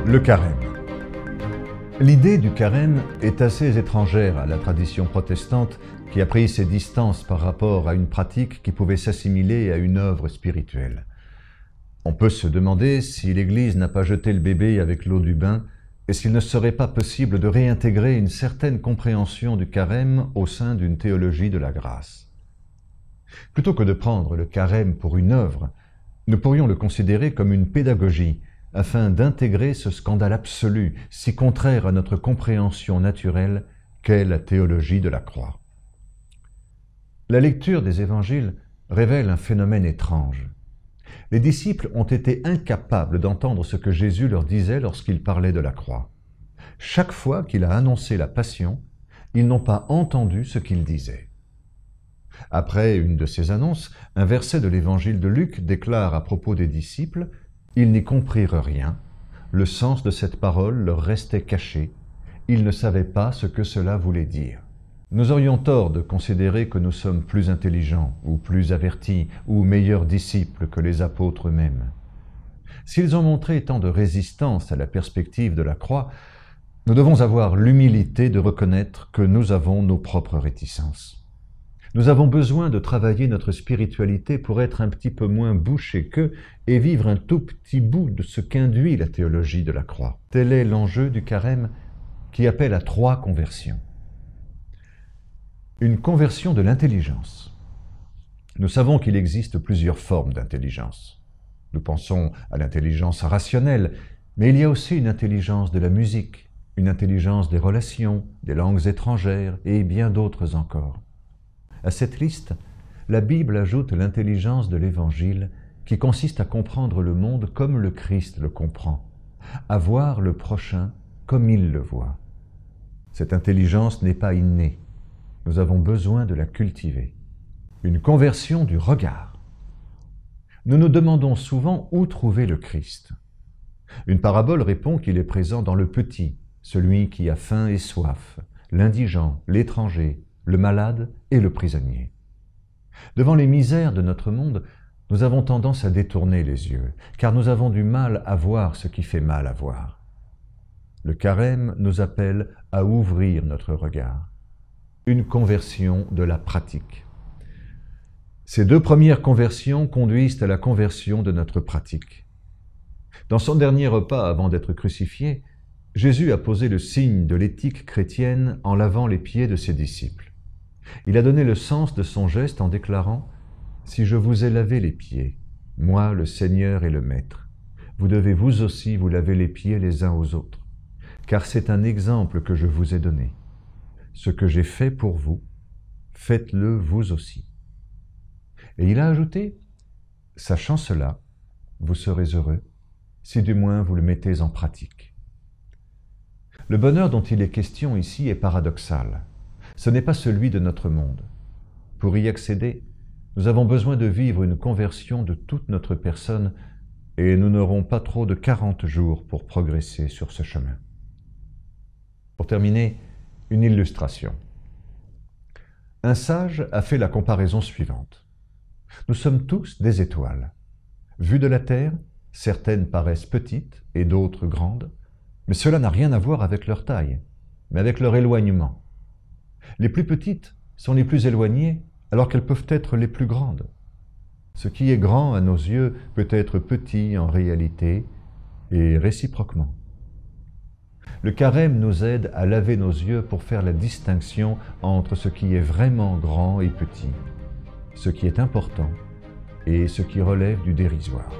Le carême. L'idée du carême est assez étrangère à la tradition protestante qui a pris ses distances par rapport à une pratique qui pouvait s'assimiler à une œuvre spirituelle. On peut se demander si l'Église n'a pas jeté le bébé avec l'eau du bain et s'il ne serait pas possible de réintégrer une certaine compréhension du carême au sein d'une théologie de la grâce. Plutôt que de prendre le carême pour une œuvre, nous pourrions le considérer comme une pédagogie afin d'intégrer ce scandale absolu, si contraire à notre compréhension naturelle qu'est la théologie de la croix. La lecture des évangiles révèle un phénomène étrange. Les disciples ont été incapables d'entendre ce que Jésus leur disait lorsqu'il parlait de la croix. Chaque fois qu'il a annoncé la passion, ils n'ont pas entendu ce qu'il disait. Après une de ces annonces, un verset de l'évangile de Luc déclare à propos des disciples: « Ils n'y comprirent rien, le sens de cette parole leur restait caché, ils ne savaient pas ce que cela voulait dire. » Nous aurions tort de considérer que nous sommes plus intelligents, ou plus avertis, ou meilleurs disciples que les apôtres eux-mêmes. S'ils ont montré tant de résistance à la perspective de la croix, nous devons avoir l'humilité de reconnaître que nous avons nos propres réticences. Nous avons besoin de travailler notre spiritualité pour être un petit peu moins bouchés qu'eux et vivre un tout petit bout de ce qu'induit la théologie de la croix. Tel est l'enjeu du carême qui appelle à 3 conversions. Une conversion de l'intelligence. Nous savons qu'il existe plusieurs formes d'intelligence. Nous pensons à l'intelligence rationnelle, mais il y a aussi une intelligence de la musique, une intelligence des relations, des langues étrangères et bien d'autres encore. À cette liste, la Bible ajoute l'intelligence de l'Évangile qui consiste à comprendre le monde comme le Christ le comprend, à voir le prochain comme il le voit. Cette intelligence n'est pas innée, nous avons besoin de la cultiver. Une conversion du regard. Nous nous demandons souvent où trouver le Christ. Une parabole répond qu'il est présent dans le petit, celui qui a faim et soif, l'indigent, l'étranger, le malade et le prisonnier. Devant les misères de notre monde, nous avons tendance à détourner les yeux, car nous avons du mal à voir ce qui fait mal à voir. Le carême nous appelle à ouvrir notre regard. Une conversion de la pratique. Ces 2 premières conversions conduisent à la conversion de notre pratique. Dans son dernier repas avant d'être crucifié, Jésus a posé le signe de l'éthique chrétienne en lavant les pieds de ses disciples. Il a donné le sens de son geste en déclarant « Si je vous ai lavé les pieds, moi le Seigneur et le Maître, vous devez vous aussi vous laver les pieds les uns aux autres, car c'est un exemple que je vous ai donné. Ce que j'ai fait pour vous, faites-le vous aussi. » Et il a ajouté « Sachant cela, vous serez heureux, si du moins vous le mettez en pratique. » Le bonheur dont il est question ici est paradoxal. Ce n'est pas celui de notre monde. Pour y accéder, nous avons besoin de vivre une conversion de toute notre personne et nous n'aurons pas trop de 40 jours pour progresser sur ce chemin. Pour terminer, une illustration. Un sage a fait la comparaison suivante. Nous sommes tous des étoiles. Vues de la Terre, certaines paraissent petites et d'autres grandes, mais cela n'a rien à voir avec leur taille, mais avec leur éloignement. Les plus petites sont les plus éloignées alors qu'elles peuvent être les plus grandes. Ce qui est grand à nos yeux peut être petit en réalité et réciproquement. Le carême nous aide à laver nos yeux pour faire la distinction entre ce qui est vraiment grand et petit, ce qui est important et ce qui relève du dérisoire.